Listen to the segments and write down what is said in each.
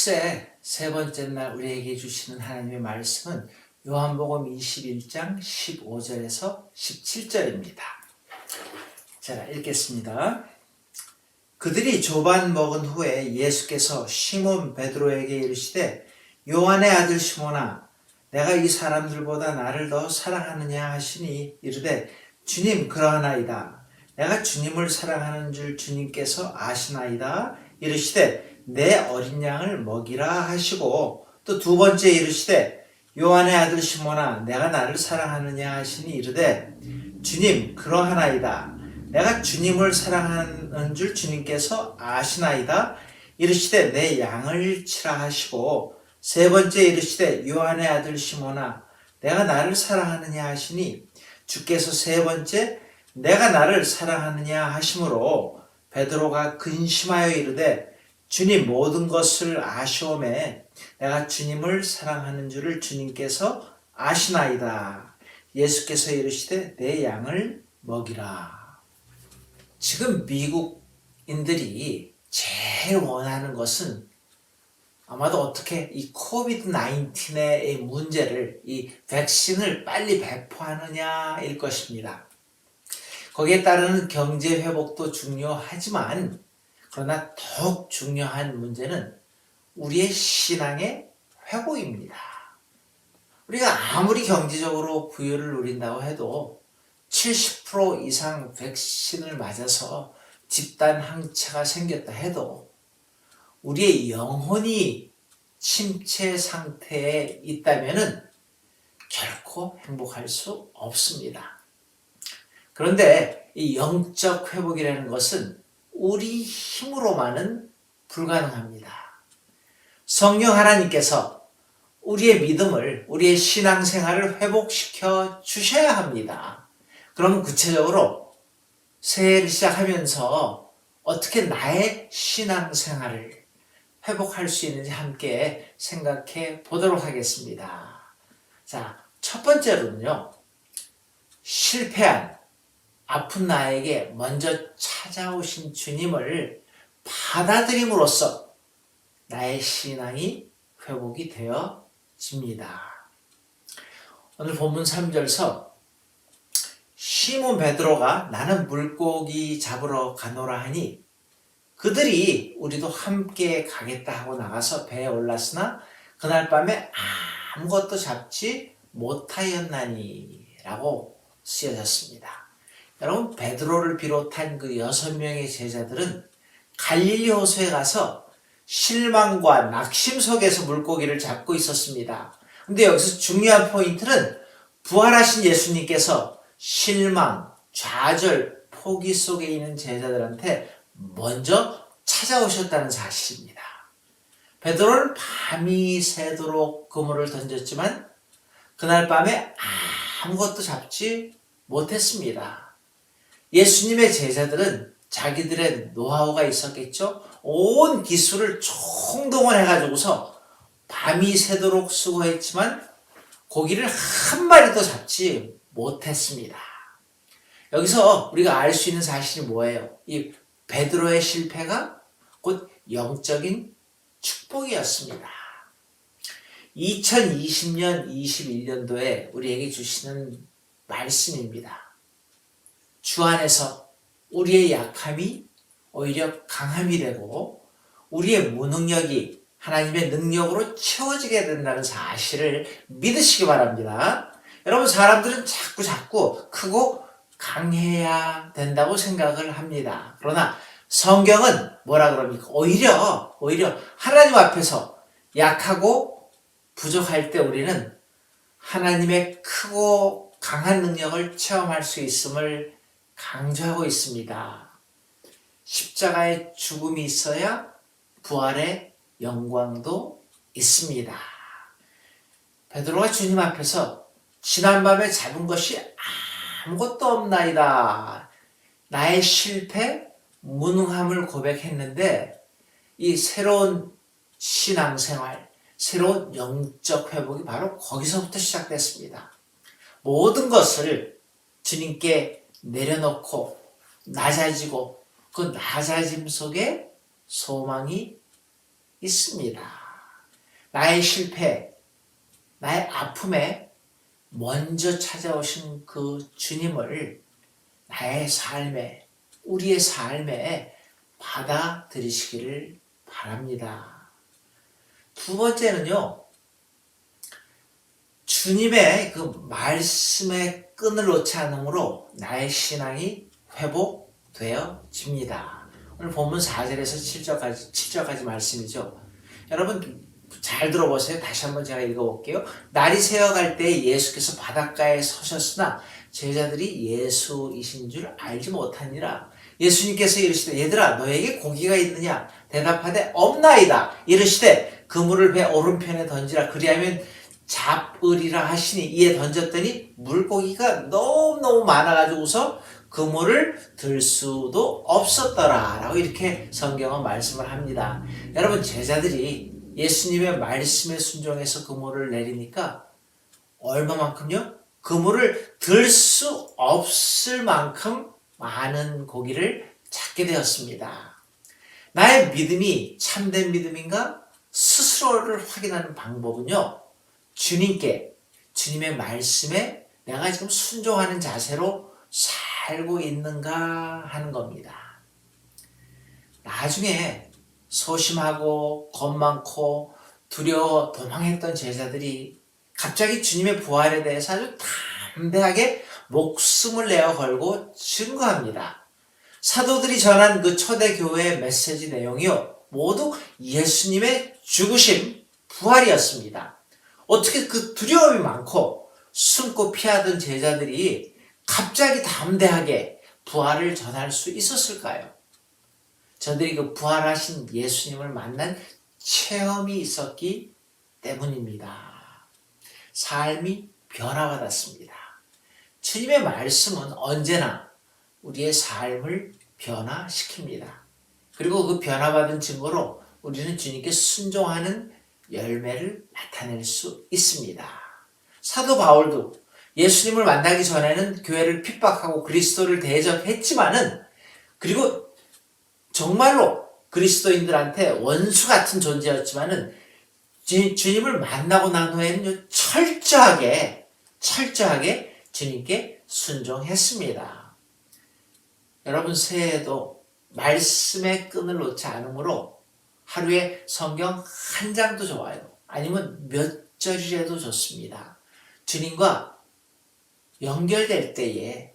сед 세 번째 날 우리에게 주시는 하나님의 말씀은 요한복음 21장 15절에서 17절입니다. 자, 읽겠습니다. 그들이 조반 먹은 후에 예수께서 시몬 베드로에게 이르시되 요한의 아들 시몬아 내가 이 사람들보다 나를 더 사랑하느냐 하시니 이르되 주님 그러하나이다. 내가 주님을 사랑하는 줄 주님께서 아시나이다. 이르시되 내 어린 양을 먹이라 하시고 또 두 번째 이르시되 요한의 아들 시몬아 내가 나를 사랑하느냐 하시니 이르되 주님 그러하나이다. 내가 주님을 사랑하는 줄 주님께서 아시나이다. 이르시되 내 양을 치라 하시고 세 번째 이르시되 요한의 아들 시몬아 내가 나를 사랑하느냐 하시니 주께서 세 번째 내가 나를 사랑하느냐 하심으로 베드로가 근심하여 이르되 주님 모든 것을 아시오매 내가 주님을 사랑하는 줄을 주님께서 아시나이다. 예수께서 이르시되 내 양을 먹이라. 지금 미국인들이 제일 원하는 것은 아마도 어떻게 이 코비드 19의 문제를 이 백신을 빨리 배포하느냐일 것입니다. 거기에 따르는 경제 회복도 중요하지만 그러나 더욱 중요한 문제는 우리의 신앙의 회복입니다. 우리가 아무리 경제적으로 부유를 누린다고 해도 70% 이상 백신을 맞아서 집단 항체가 생겼다 해도 우리의 영혼이 침체 상태에 있다면 결코 행복할 수 없습니다. 그런데 이 영적 회복이라는 것은 우리 힘으로만은 불가능합니다. 성령 하나님께서 우리의 믿음을, 우리의 신앙생활을 회복시켜 주셔야 합니다. 그럼 구체적으로 새해를 시작하면서 어떻게 나의 신앙생활을 회복할 수 있는지 함께 생각해 보도록 하겠습니다. 자, 첫 번째로는요. 실패한 아픈 나에게 먼저 찾아오신 주님을 받아들임으로써 나의 신앙이 회복이 되어집니다. 오늘 본문 3절서 시몬 베드로가 나는 물고기 잡으러 가노라 하니 그들이 우리도 함께 가겠다 하고 나가서 배에 올랐으나 그날 밤에 아무것도 잡지 못하였나니 라고 쓰여졌습니다. 여러분 베드로를 비롯한 그 6명의 제자들은 갈릴리 호수에 가서 실망과 낙심 속에서 물고기를 잡고 있었습니다. 근데 여기서 중요한 포인트는 부활하신 예수님께서 실망, 좌절, 포기 속에 있는 제자들한테 먼저 찾아오셨다는 사실입니다. 베드로는 밤이 새도록 그물을 던졌지만 그날 밤에 아무것도 잡지 못했습니다. 예수님의 제자들은 자기들의 노하우가 있었겠죠. 온 기술을 총동원해가지고서 밤이 새도록 수고했지만 고기를 한 마리도 잡지 못했습니다. 여기서 우리가 알 수 있는 사실이 뭐예요? 이 베드로의 실패가 곧 영적인 축복이었습니다. 2020년, 21년도에 우리에게 주시는 말씀입니다. 주 안에서 우리의 약함이 오히려 강함이 되고 우리의 무능력이 하나님의 능력으로 채워지게 된다는 사실을 믿으시기 바랍니다. 여러분 사람들은 자꾸 크고 강해야 된다고 생각을 합니다. 그러나 성경은 뭐라 그럽니까? 오히려 하나님 앞에서 약하고 부족할 때 우리는 하나님의 크고 강한 능력을 체험할 수 있음을 강조하고 있습니다. 십자가의 죽음이 있어야 부활의 영광도 있습니다. 베드로가 주님 앞에서 지난밤에 잡은 것이 아무것도 없나이다. 나의 실패, 무능함을 고백했는데 이 새로운 신앙생활, 새로운 영적 회복이 바로 거기서부터 시작됐습니다. 모든 것을 주님께 내려놓고 낮아지고 그 낮아짐 속에 소망이 있습니다. 나의 실패, 나의 아픔에 먼저 찾아오신 그 주님을 나의 삶에, 우리의 삶에 받아들이시기를 바랍니다. 두 번째는요, 주님의 그 말씀의 끈을 놓지 않으므로 나의 신앙이 회복되어집니다. 오늘 본문 4절에서 7절까지 말씀이죠. 여러분 잘 들어보세요. 다시 한번 제가 읽어볼게요. 날이 새어갈 때 예수께서 바닷가에 서셨으나 제자들이 예수이신 줄 알지 못하니라. 예수님께서 이르시되 얘들아 너에게 고기가 있느냐? 대답하되 없나이다. 이르시되 그물을 배 오른편에 던지라. 그리하면 잡으리라 하시니 이에 던졌더니 물고기가 너무너무 많아가지고서 그물을 들 수도 없었더라 라고 이렇게 성경은 말씀을 합니다. 여러분 제자들이 예수님의 말씀에 순종해서 그물을 내리니까 얼마만큼요? 그물을 들 수 없을 만큼 많은 고기를 잡게 되었습니다. 나의 믿음이 참된 믿음인가? 스스로를 확인하는 방법은요, 주님의 말씀에 내가 지금 순종하는 자세로 살고 있는가 하는 겁니다. 나중에 소심하고 겁 많고 두려워 도망했던 제자들이 갑자기 주님의 부활에 대해서 아주 담대하게 목숨을 내어 걸고 증거합니다. 사도들이 전한 그 초대교회의 메시지 내용이요, 모두 예수님의 죽으심, 부활이었습니다. 어떻게 그 두려움이 많고 숨고 피하던 제자들이 갑자기 담대하게 부활을 전할 수 있었을까요? 저들이 그 부활하신 예수님을 만난 체험이 있었기 때문입니다. 삶이 변화받았습니다. 주님의 말씀은 언제나 우리의 삶을 변화시킵니다. 그리고 그 변화받은 증거로 우리는 주님께 순종하는 열매를 나타낼 수 있습니다. 사도 바울도 예수님을 만나기 전에는 교회를 핍박하고 그리스도를 대적했지만은, 그리고 정말로 그리스도인들한테 원수 같은 존재였지만은 주님을 만나고 난 후에는 철저하게 주님께 순종했습니다. 여러분 새해에도 말씀의 끈을 놓지 않으므로 하루에 성경 한 장도 좋아요. 아니면 몇 절이라도 좋습니다. 주님과 연결될 때에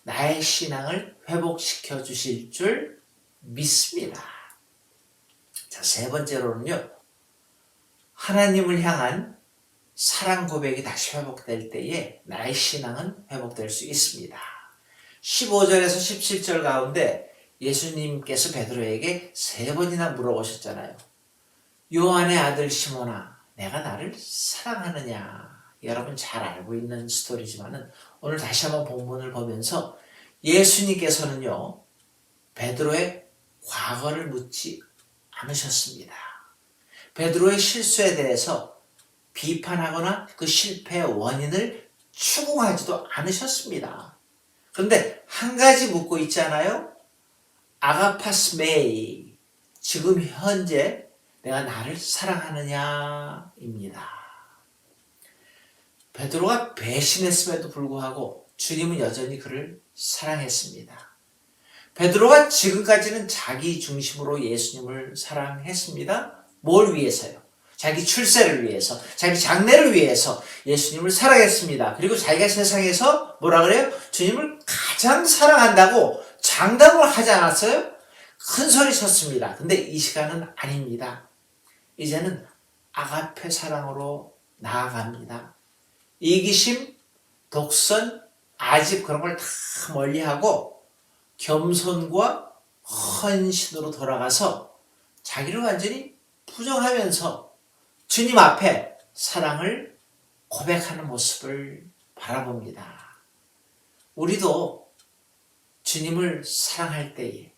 나의 신앙을 회복시켜 주실 줄 믿습니다. 자, 세 번째로는요, 하나님을 향한 사랑 고백이 다시 회복될 때에 나의 신앙은 회복될 수 있습니다. 15절에서 17절 가운데 예수님께서 베드로에게 3번이나 물어보셨잖아요. 요한의 아들 시몬아, 내가 나를 사랑하느냐? 여러분 잘 알고 있는 스토리지만은 오늘 다시 한번 본문을 보면서 예수님께서는요, 베드로의 과거를 묻지 않으셨습니다. 베드로의 실수에 대해서 비판하거나 그 실패의 원인을 추궁하지도 않으셨습니다. 그런데 한 가지 묻고 있잖아요. 아가파스 메이, 지금 현재 내가 나를 사랑하느냐입니다. 베드로가 배신했음에도 불구하고 주님은 여전히 그를 사랑했습니다. 베드로가 지금까지는 자기 중심으로 예수님을 사랑했습니다. 뭘 위해서요? 자기 출세를 위해서, 자기 장래를 위해서 예수님을 사랑했습니다. 그리고 자기가 세상에서 뭐라 그래요? 주님을 가장 사랑한다고 장담을 하지 않았어요? 큰 소리 쳤습니다. 근데 이 시간은 아닙니다. 이제는 아가페 사랑으로 나아갑니다. 이기심, 독선, 아집 그런 걸 다 멀리하고 겸손과 헌신으로 돌아가서 자기를 완전히 부정하면서 주님 앞에 사랑을 고백하는 모습을 바라봅니다. 우리도 주님을 사랑할 때에,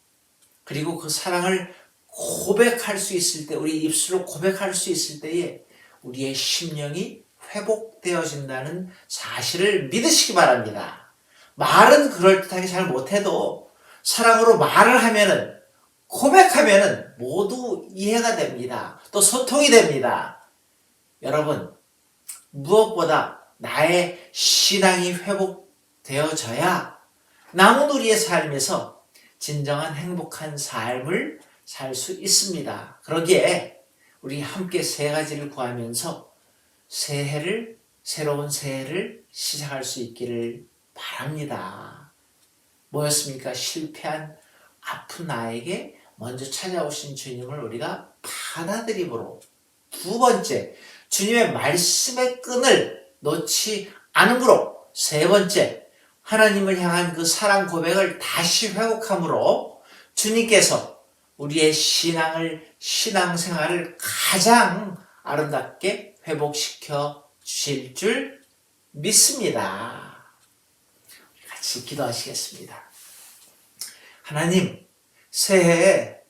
그리고 그 사랑을 고백할 수 있을 때, 우리 입술로 고백할 수 있을 때에 우리의 심령이 회복되어진다는 사실을 믿으시기 바랍니다. 말은 그럴듯하게 잘 못해도 사랑으로 말을 하면은, 고백하면은 모두 이해가 됩니다. 또 소통이 됩니다. 여러분, 무엇보다 나의 신앙이 회복되어져야 남은 우리의 삶에서 진정한 행복한 삶을 살 수 있습니다. 그러기에 우리 함께 세 가지를 구하면서 새로운 새해를 시작할 수 있기를 바랍니다. 뭐였습니까? 실패한 아픈 나에게 먼저 찾아오신 주님을 우리가 받아들임으로, 두 번째, 주님의 말씀의 끈을 놓지 않음으로, 세 번째, 하나님을 향한 그 사랑 고백을 다시 회복함으로 주님께서 우리의 신앙생활을 가장 아름답게 회복시켜 주실 줄 믿습니다. 같이 기도하시겠습니다. 하나님, 새해에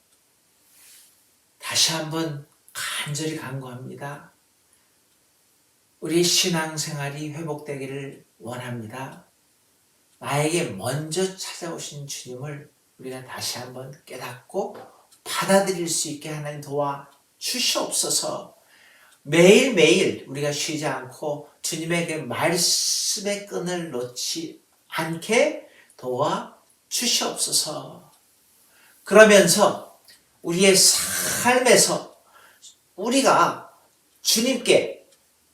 다시 한번 간절히 간구합니다. 우리 신앙생활이 회복되기를 원합니다. 나에게 먼저 찾아오신 주님을 우리가 다시 한번 깨닫고 받아들일 수 있게 하나님 도와 주시옵소서. 매일매일 우리가 쉬지 않고 주님의 그 말씀의 끈을 놓지 않게 도와 주시옵소서. 그러면서 우리의 삶에서 우리가 주님께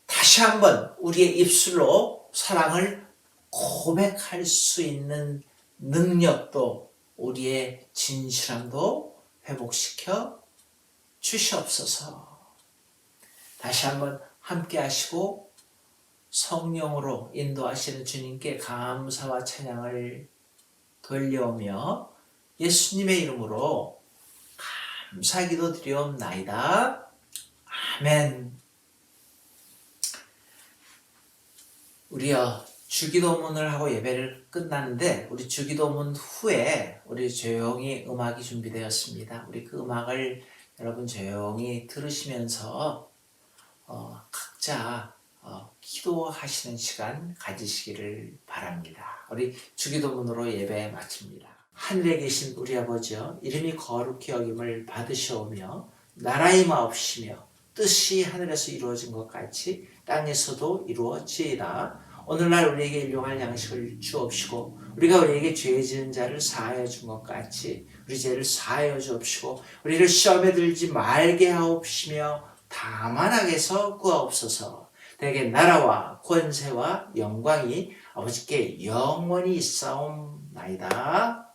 다시 한번 우리의 입술로 사랑을 고백할 수 있는 능력도, 우리의 진실함도 회복시켜 주시옵소서. 다시 한번 함께 하시고 성령으로 인도하시는 주님께 감사와 찬양을 돌려오며 예수님의 이름으로 감사 기도 드리옵나이다. 아멘. 우리요, 주기도문을 하고 예배를 끝났는데 우리 주기도문 후에 우리 조용히 음악이 준비되었습니다. 우리 그 음악을 여러분 조용히 들으시면서 각자 기도하시는 시간 가지시기를 바랍니다. 우리 주기도문으로 예배 마칩니다. 하늘에 계신 우리 아버지여, 이름이 거룩히 여김을 받으시오며 나라의 마옵시며 뜻이 하늘에서 이루어진 것 같이 땅에서도 이루어지이다. 오늘날 우리에게 일용할 양식을 주옵시고 우리가 우리에게 죄 지은 자를 사하여 준 것 같이 우리 죄를 사하여 주옵시고 우리를 시험에 들지 말게 하옵시며 다만 악에서 구하옵소서. 대개 나라와 권세와 영광이 아버지께 영원히 있사옵나이다.